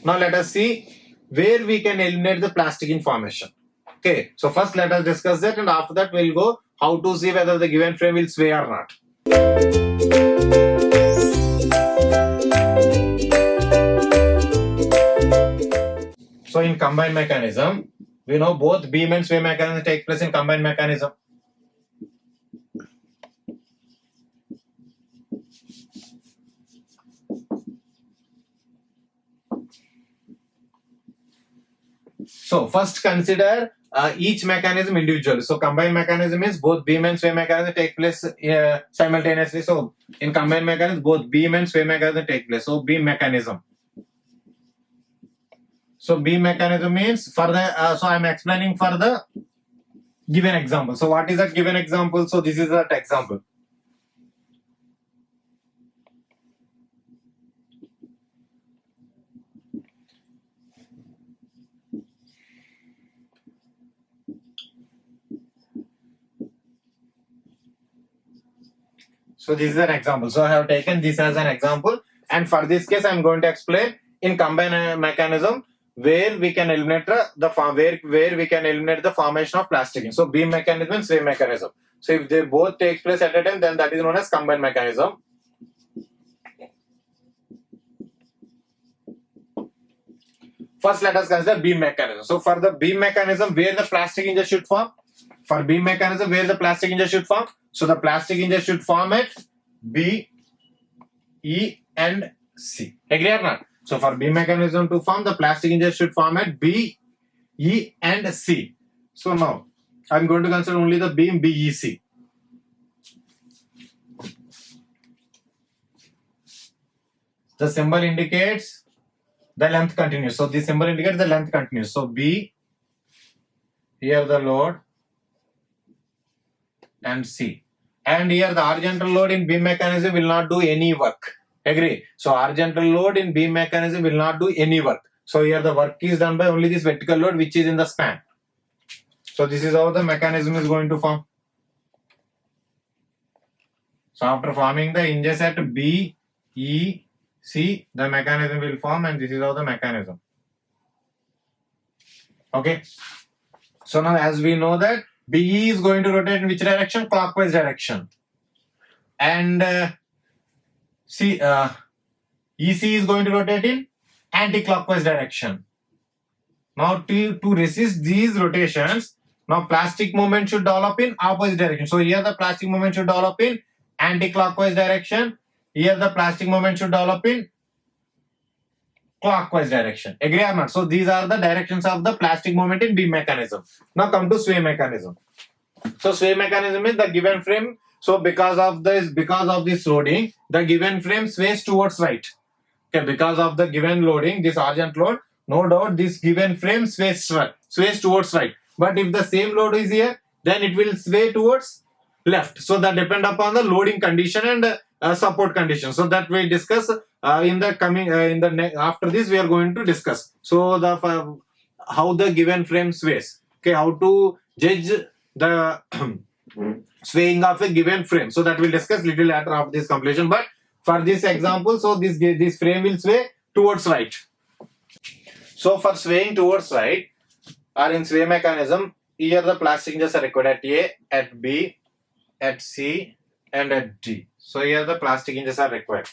Now let us see where we can eliminate the plastic in formation. Okay, so first let us discuss that, and after that we'll go how to see whether the given frame will sway or not. So in combined mechanism, we know both beam and sway mechanism take place in combined mechanism. So first consider each mechanism individually. So combined mechanism means both beam and sway mechanism take place simultaneously. So in combined mechanism, both beam and sway mechanism take place. So beam mechanism. So beam mechanism means for the so I'm explaining for the given example. So what is that given example? So this is that example. So this is an example. So I have taken this as an example, and for this case, I am going to explain in combined mechanism where we can eliminate where we can eliminate the formation of plastic. So beam mechanism and sway mechanism. So if they both take place at a time, then that is known as combined mechanism. First, let us consider beam mechanism. So for the beam mechanism, where the plastic hinges should form. For beam mechanism, where the plastic hinges should form. So the plastic hinges should form at B, E, and C. Agree or not? So for beam mechanism to form, the plastic hinges should form at B, E, and C. So now I'm going to consider only the beam BEC. The symbol indicates the length continues. So this symbol indicates the length continues. So B, here the load, and C. And here the horizontal load in beam mechanism will not do any work. Agree? So horizontal load in beam mechanism will not do any work. So here the work is done by only this vertical load which is in the span. So this is how the mechanism is going to form. So after forming the hinges at B, E, C, the mechanism will form, and this is how the mechanism. Okay. So now as we know that BE is going to rotate in which direction? Clockwise direction. And EC is going to rotate in anti-clockwise direction. Now to resist these rotations, now plastic moment should develop in opposite direction. So here the plastic moment should develop in anti-clockwise direction. Here the plastic moment should develop in clockwise direction. Agree or not? So these are the directions of the plastic moment in beam mechanism. Now come to sway mechanism. So sway mechanism is the given frame. So because of this loading, the given frame sways towards right. Okay, because of the given loading, this horizontal load, no doubt this given frame sways towards right. But if the same load is here, then it will sway towards left. So that depend upon the loading condition and support condition. So that we discuss in the coming after this we are going to discuss. So the how the given frame sways. Okay, how to judge the swaying of a given frame. So that we'll discuss little later after this completion. But for this example, so this frame will sway towards right. So for swaying towards right, or in sway mechanism, here the plastic hinges are required at A, at B, at C, and at D. So here the plastic hinges are required.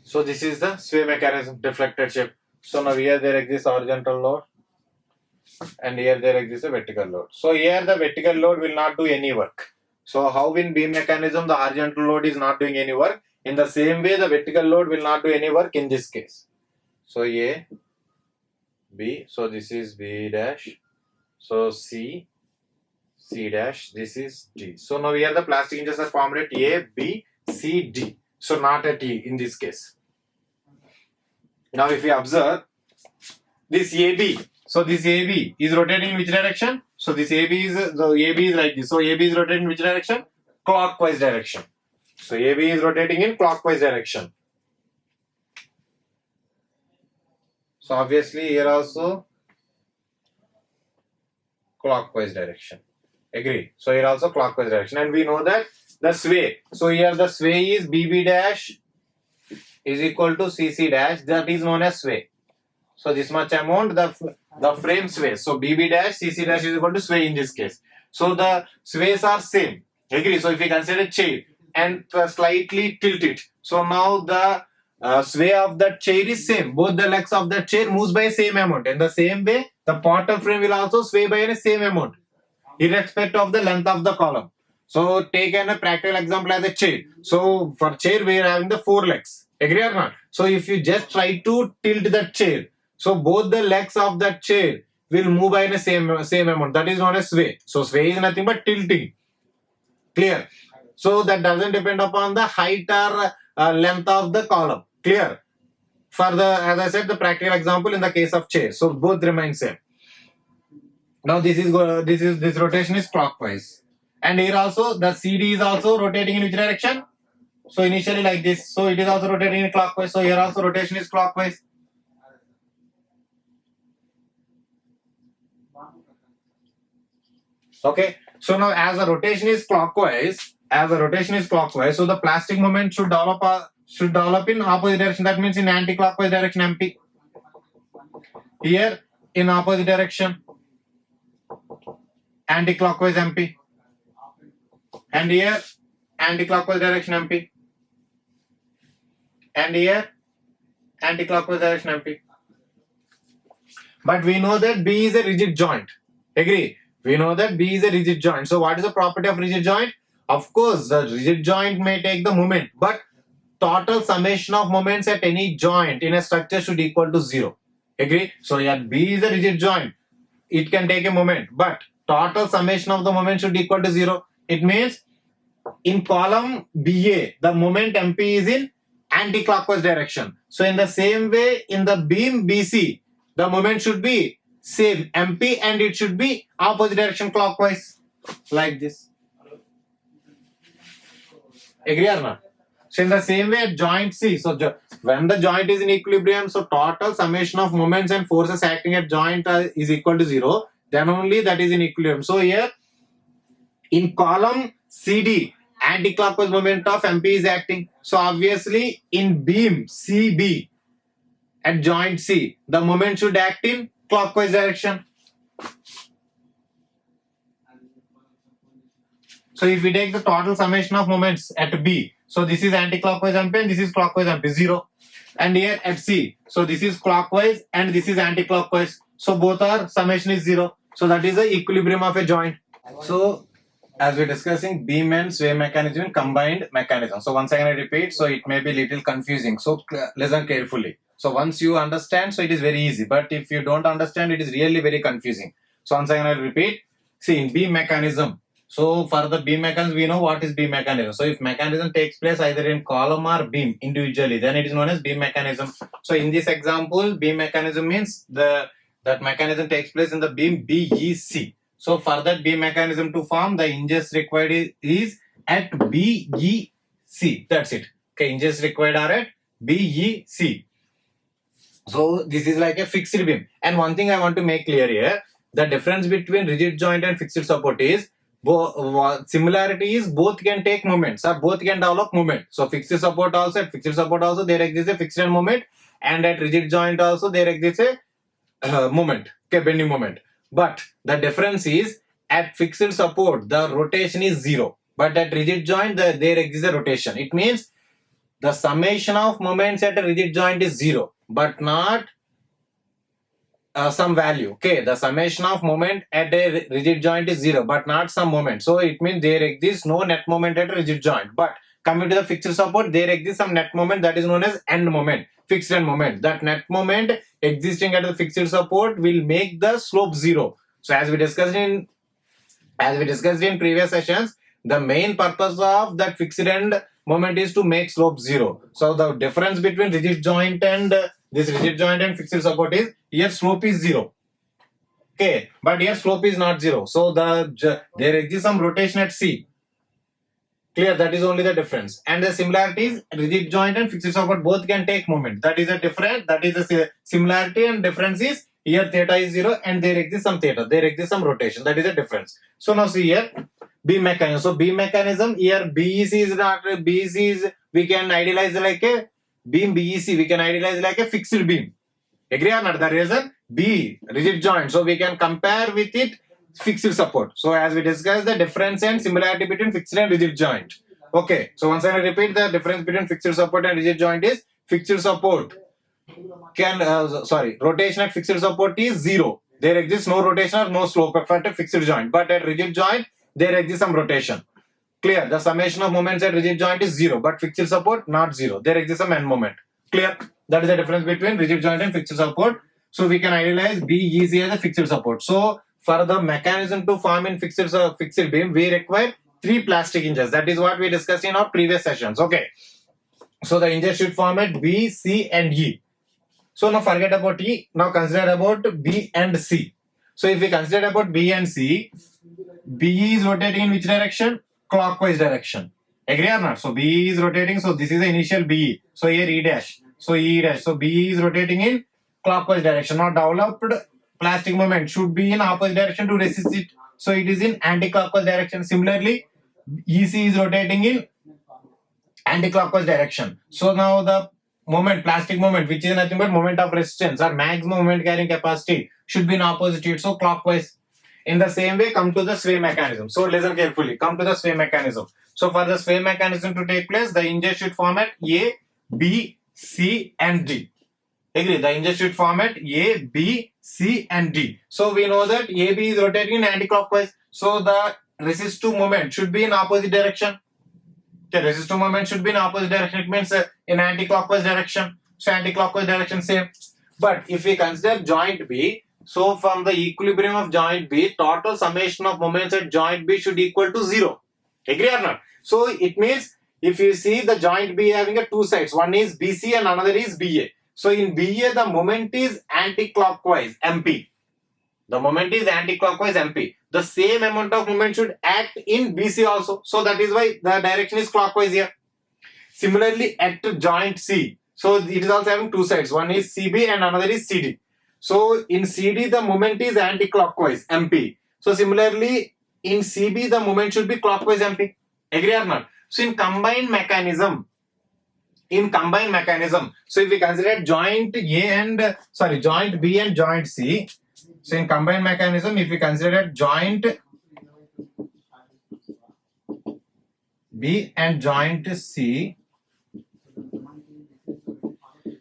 So this is the sway mechanism, deflected shape. So now here there exists horizontal load, and here there exists a vertical load. So here the vertical load will not do any work. So how in beam mechanism the horizontal load is not doing any work, in the same way the vertical load will not do any work in this case. So A, B, so this is B dash, so C, C dash, this is D. So now here the plastic hinges are formed at A, B, C, D. So not at E in this case. Now if we observe this AB, so this AB is rotating in which direction? So this AB is like this. So AB is rotating in which direction? Clockwise direction. So AB is rotating in clockwise direction. So obviously here also clockwise direction. Agree. So here also clockwise direction, and we know that the sway. So here the sway is BB dash is equal to CC dash, that is known as sway. So this much amount the frame sways. So BB dash CC dash is equal to sway in this case. So the sways are same. Agree? So if we consider chair and slightly tilt it, so now the sway of that chair is same. Both the legs of that chair moves by same amount. In the same way, the bottom frame will also sway by the same amount, irrespective of the length of the column. So take a practical example as a chair. So for chair we are having the 4 legs. Agree or not? So if you just try to tilt that chair, so both the legs of that chair will move by the same amount. That is known as sway. So sway is nothing but tilting. Clear? So that doesn't depend upon the height or length of the column. Clear? For the, as I said, the practical example in the case of chair. So both remain same. Now this rotation is clockwise. And here also the CD is also rotating in which direction? So initially like this. So it is also rotating in clockwise. So here also rotation is clockwise. Okay. So now as the rotation is clockwise, so the plastic moment should develop in opposite direction. That means in anti-clockwise direction MP. Here in opposite direction, anti-clockwise MP. And here anti-clockwise direction MP. And here anti-clockwise direction MP. But we know that B is a rigid joint. Agree? We know that B is a rigid joint. So what is the property of rigid joint? Of course, the rigid joint may take the moment, but total summation of moments at any joint in a structure should equal to 0. Agree? So yeah, B is a rigid joint. It can take a moment, but total summation of the moment should equal to 0. It means in column BA, the moment MP is in anti-clockwise direction. So in the same way, in the beam BC, the moment should be same MP and it should be opposite direction clockwise, like this. Agree or not? So in the same way at joint C, so when the joint is in equilibrium, so total summation of moments and forces acting at joint is equal to 0, then only that is in equilibrium. So here in column CD, anti-clockwise moment of MP is acting. So obviously in beam CB at joint C, the moment should act in clockwise direction. So if we take the total summation of moments at B, so this is anti-clockwise MP and this is clockwise MP, 0. And here at C, so this is clockwise and this is anti-clockwise. So both are summation is 0. So that is the equilibrium of a joint. So as we're discussing beam and sway mechanism in combined mechanism. So once again I repeat, so it may be little confusing. So listen carefully. So once you understand, so it is very easy. But if you don't understand, it is really very confusing. So once again I repeat, see in beam mechanism. So for the beam mechanism, we know what is beam mechanism. So if mechanism takes place either in column or beam individually, then it is known as beam mechanism. So in this example, beam mechanism means that mechanism takes place in the beam BEC. So for that beam mechanism to form, the hinges required is at BEC. That's it. Okay, hinges required are at BEC. So this is like a fixed beam. And one thing I want to make clear here, the difference between rigid joint and fixed support is, similarity is both can take moments or both can develop moment. So fixed support also, at fixed support also there exists a fixed moment, and at rigid joint also there exists a moment, okay, bending moment. But the difference is at fixed support the rotation is 0, but at rigid joint there exists a rotation. It means the summation of moments at a rigid joint is 0, but not some value. Okay, the summation of moment at a rigid joint is 0, but not some moment. So it means there exists no net moment at a rigid joint. But coming to the fixed support, there exists some net moment that is known as end moment, fixed end moment. That net moment existing at the fixed support will make the slope 0. So as we discussed in previous sessions, the main purpose of that fixed end moment is to make slope 0. So the difference between rigid joint and this rigid joint and fixed support is here slope is 0. Okay, but here slope is not 0. So there exists some rotation at C. Clear? That is only the difference. And the similarity is rigid joint and fixed support both can take moment. That is a difference. That is a similarity, and difference is here theta is 0 and there exists some theta. There exists some rotation. That is a difference. So now see here beam mechanism. So beam mechanism here BEC is not BEC is, we can idealize like a beam BEC we can idealize like a fixed beam. Agree or not? The reason B rigid joint, so we can compare with it fixed support. So as we discussed the difference and similarity between fixed and rigid joint. Okay, so once I repeat, the difference between fixed support and rigid joint is fixed support rotation at fixed support is 0. There exists no rotation or no slope at a fixed joint, but at rigid joint there exists some rotation. Clear? The summation of moments at rigid joint is 0, but fixed support not 0. There exists some end moment. Clear? That is the difference between rigid joint and fixed support. So we can idealize BEC as a fixed support. So for the mechanism to form in fixed beam, we require 3 plastic hinges. That is what we discussed in our previous sessions. Okay. So the hinges should form at B, C and E. So now forget about E. Now consider about B and C. So if we consider about B and C, BE is rotating in which direction? Clockwise direction. Agree or not? So BE is rotating. So this is the initial BE. So here E dash. So E dash. So BE is rotating in clockwise direction. Now developed plastic moment should be in opposite direction to resist it. So it is in anti-clockwise direction. Similarly, EC is rotating in anti-clockwise direction. So now the moment, plastic moment, which is nothing but moment of resistance or maximum moment carrying capacity, should be in opposite to it. So clockwise. In the same way, come to the sway mechanism. So listen carefully. Come to the sway mechanism. So for the sway mechanism to take place, the hinges should form at A, B, C and D. Agree? The hinges should form at A, B, C and D. So we know that AB is rotating in anti-clockwise. So the resistive moment should be in opposite direction. Okay, resistive moment should be in opposite direction. It means in anti-clockwise direction. So anti-clockwise direction same. But if we consider joint B, so from the equilibrium of joint B, total summation of moments at joint B should equal to 0. Agree or not? So it means if you see the joint B having a 2 sides, one is BC and another is BA. So in BA the moment is anti-clockwise MP. The moment is anti-clockwise MP. The same amount of moment should act in BC also. So that is why the direction is clockwise here. Similarly at joint C, so it is also having 2 sides. One is CB and another is CD. So in CD the moment is anti-clockwise MP. So similarly in CB the moment should be clockwise MP. Agree or not? So in combined mechanism, so if we consider joint B and joint C, so in combined mechanism, if we consider joint B and joint C,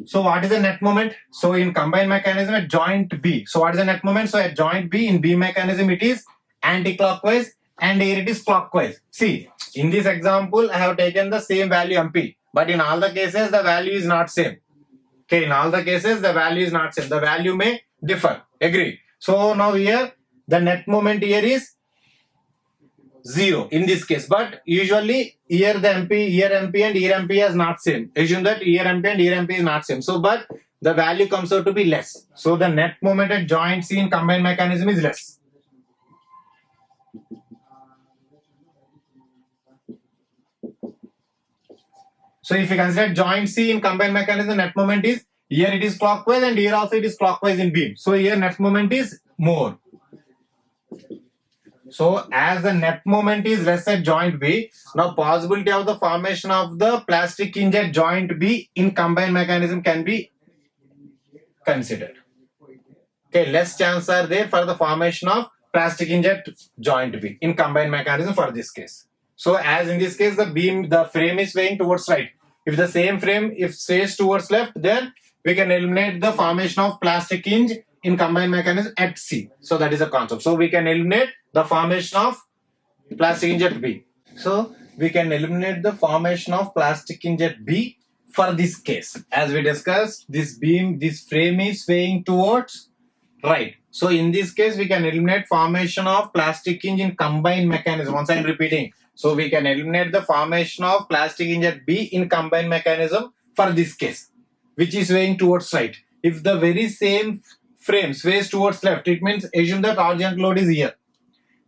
so what is the net moment? So in combined mechanism at joint B, so what is the net moment? So at joint B, in B mechanism it is anti-clockwise and here it is clockwise. See, in this example I have taken the same value MP, but in all the cases the value is not same. Okay, in all the cases the value is not same. The value may differ. Agree? So now here the net moment here is 0 in this case, but usually here the MP, here MP and here MP is not same. Assume that here MP and here MP is not same. So but the value comes out to be less. So the net moment at joint C in combined mechanism is less. So if you consider joint C in combined mechanism, net moment is, here it is clockwise and here also it is clockwise in beam. So here net moment is more. So as the net moment is less at joint B, now possibility of the formation of the plastic hinge at joint B in combined mechanism can be considered. Okay, less chances are there for the formation of plastic hinge at joint B in combined mechanism for this case. So as in this case the frame is swaying towards right. If the same frame sways towards left, then we can eliminate the formation of plastic hinge in combined mechanism at C. So that is a concept. So we can eliminate the formation of plastic hinge at B. So we can eliminate the formation of plastic hinge at B for this case. As we discussed, this frame is swaying towards right. So in this case, we can eliminate formation of plastic hinge in combined mechanism. Once I am repeating. So we can eliminate the formation of plastic hinge at B in combined mechanism for this case, which is swaying towards right. If the very same frame sways towards left, it means assume that horizontal load is here.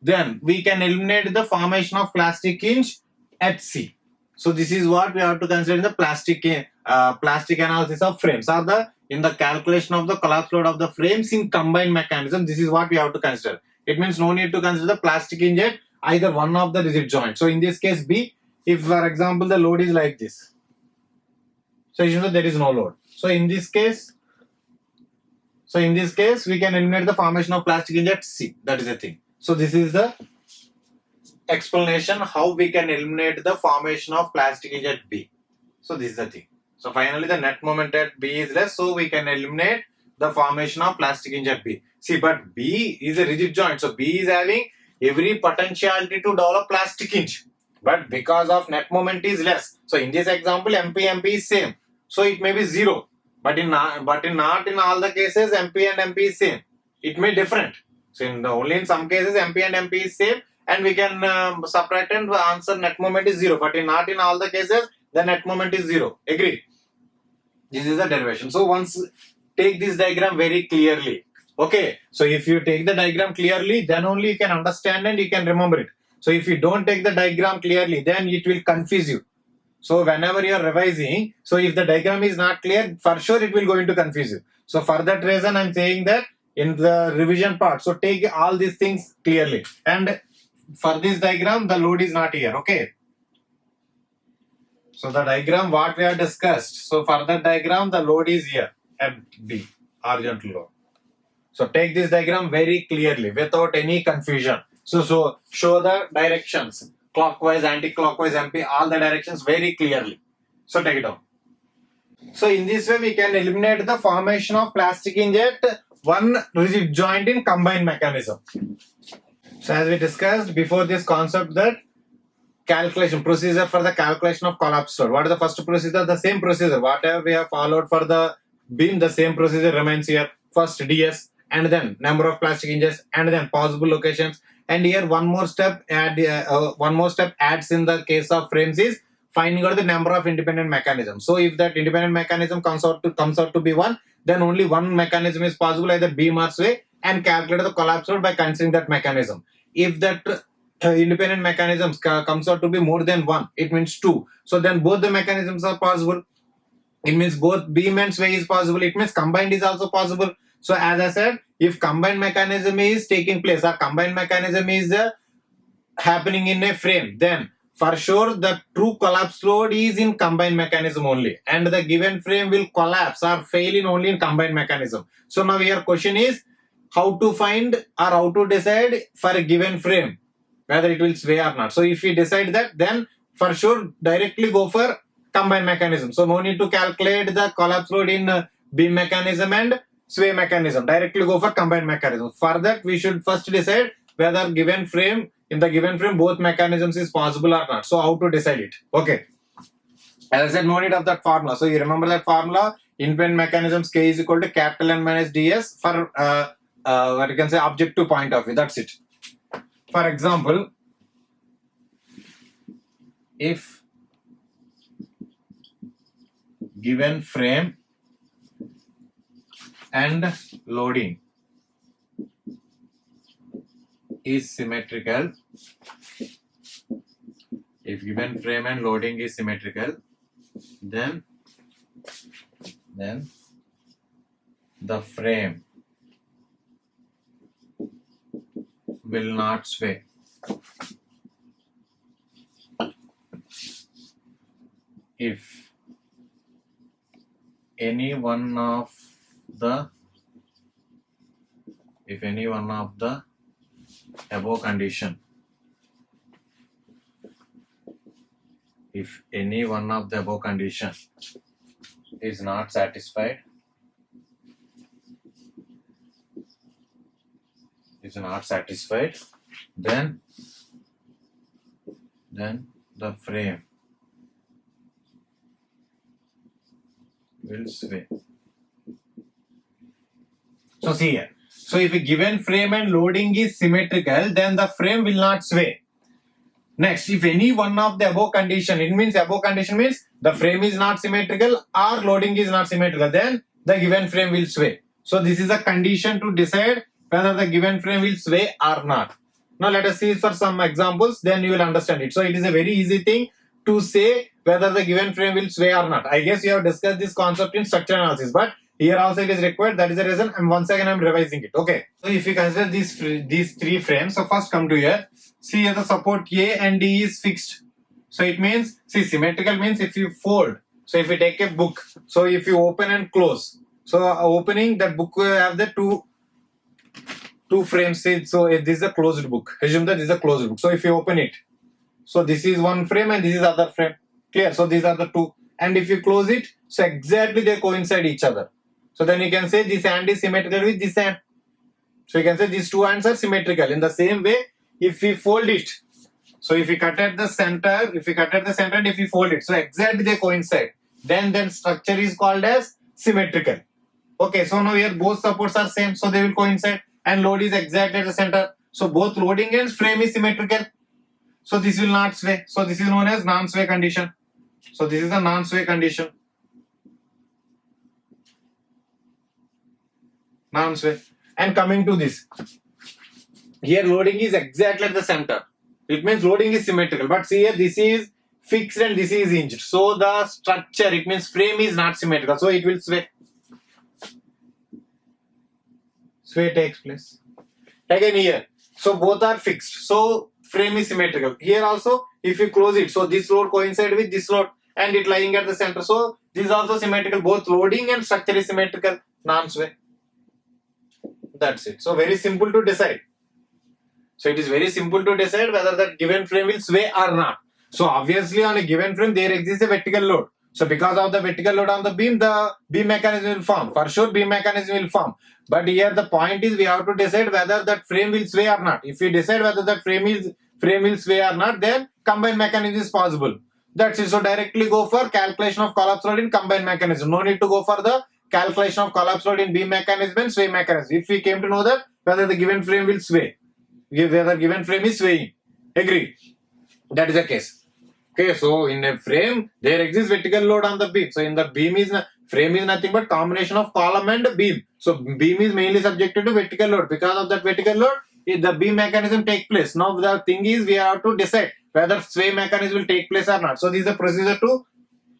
Then we can eliminate the formation of plastic hinge at C. So this is what we have to consider in the plastic analysis of frames, or in the calculation of the collapse load of the frames in combined mechanism. This is what we have to consider. It means no need to consider the plastic hinge at either one of the rigid joints. So in this case B, if for example the load is like this, So you know there is no load. So in this case, we can eliminate the formation of plastic injet C. That is the thing. So this is the explanation how we can eliminate the formation of plastic injet B. So this is the thing. So finally the net moment at B is less, so we can eliminate the formation of plastic injet B. See, but B is a rigid joint, so B is having every potentiality to develop plastic hinge. But because of net moment is less, so in this example MP is same, so it may be 0. But not in all the cases MP and MP is same. It may different. So only in some cases MP and MP is same, and we can subtract and answer net moment is 0. But not in all the cases the net moment is 0. Agree? This is the derivation. So once take this diagram very clearly. Okay. So if you take the diagram clearly, then only you can understand and you can remember it. So if you don't take the diagram clearly, then it will confuse you. So whenever you are revising, so if the diagram is not clear, for sure it will go into confuse you. So for that reason, I'm saying that in the revision part, so take all these things clearly. And for this diagram, the load is not here. Okay. So the diagram what we have discussed. So for that diagram, the load is here at B, horizontal load. So take this diagram very clearly without any confusion. So show the directions, clockwise, anti-clockwise, MP, all the directions very clearly. So take it down. So in this way, we can eliminate the formation of plastic injet, one rigid joint in combined mechanism. So as we discussed before this concept, that calculation procedure for the calculation of collapse load. What is the first procedure? The same procedure. Whatever we have followed for the beam, the same procedure remains here. First DS, and then number of plastic hinges, and then possible locations. And here one more step adds in the case of frames is finding out the number of independent mechanisms. So if that independent mechanism comes out to be 1, then only one mechanism is possible, either beam or sway, and calculate the collapse load by considering that mechanism. If that independent mechanisms comes out to be more than 1, it means 2. So then both the mechanisms are possible. It means both beam and sway is possible. It means combined is also possible. So as I said, if combined mechanism is taking place or combined mechanism is happening in a frame, then for sure the true collapse load is in combined mechanism only, and the given frame will collapse or fail in only in combined mechanism. So now your question is how to find or how to decide for a given frame whether it will sway or not. So if we decide that, then for sure directly go for combined mechanism. So no need to calculate the collapse load in beam mechanism and sway mechanism. Directly go for combined mechanism. For that, we should first decide whether in the given frame both mechanisms is possible or not. So how to decide it? Okay. As I said, no need of that formula. So you remember that formula: independent mechanisms K is equal to capital N minus ds for what you can say objective point of view. That's it. For example, if given frame and loading is symmetrical, if given frame and loading is symmetrical, then the frame will not sway. If any one of the above condition, is not satisfied, then the frame will sway. So see here. So if a given frame and loading is symmetrical, then the frame will not sway. Next, if any one of the above condition, it means above condition means the frame is not symmetrical or loading is not symmetrical, then the given frame will sway. So this is a condition to decide whether the given frame will sway or not. Now let us see for some examples, then you will understand it. So it is a very easy thing to say whether the given frame will sway or not. I guess you have discussed this concept in structural analysis, but here also it is required. That is the reason. And once again, I am revising it. Okay. So if you consider these three frames, so first come to here. See here the support A and D is fixed. So it means, see, symmetrical means if you fold So if you take a book, so if you open and close, so opening that book will have the two frames. So this is a closed book. Assume that this is a closed book. So if you open it, so this is one frame and this is other frame. Clear? So these are the two. And if you close it, so exactly they coincide each other. So then you can say this hand is symmetrical with this hand. So you can say these two hands are symmetrical. In the same way, if we fold it, so if we cut at the center, and if we fold it, so exactly they coincide. Then structure is called as symmetrical. Okay, so now here both supports are same, so they will coincide, and load is exactly at the center. So both loading and frame is symmetrical. So this will not sway. So this is known as non-sway condition. So this is a non-sway condition. Non-sway. And coming to this, here loading is exactly at the center. It means loading is symmetrical. But see here, this is fixed and this is hinged. So the structure, it means frame is not symmetrical. So it will sway. Sway takes place. Again here. So both are fixed. So frame is symmetrical. Here also, if you close it, so this load coincide with this load and it lying at the center. So this is also symmetrical. Both loading and structure is symmetrical. Non-sway. That's it. So very simple to decide. So it is very simple to decide whether that given frame will sway or not. So obviously on a given frame there exists a vertical load. So because of the vertical load on the beam mechanism will form. For sure beam mechanism will form. But here the point is we have to decide whether that frame will sway or not. If we decide whether that frame will sway or not, then combined mechanism is possible. That's it. So directly go for calculation of collapse load in combined mechanism. No need to go for the calculation of collapse load in beam mechanism and sway mechanism. If we came to know that whether the given frame will sway, whether given frame is swaying. Agree? That is the case. Okay, so in a frame there exists vertical load on the beam. So in the frame is nothing but combination of column and beam. So beam is mainly subjected to vertical load. Because of that vertical load, the beam mechanism take place. Now the thing is we have to decide whether sway mechanism will take place or not. So this is a procedure to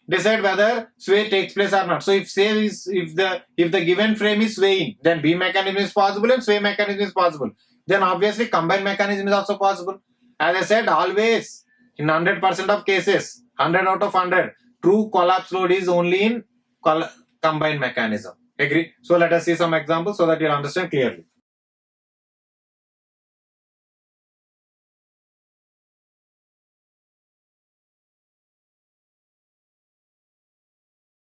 decide whether sway takes place or not. So if the given frame is swaying, then beam mechanism is possible and sway mechanism is possible. Then obviously combined mechanism is also possible. As I said, always in 100% of cases, 100 out of 100, true collapse load is only in combined mechanism. Agree? So let us see some examples so that you'll understand clearly.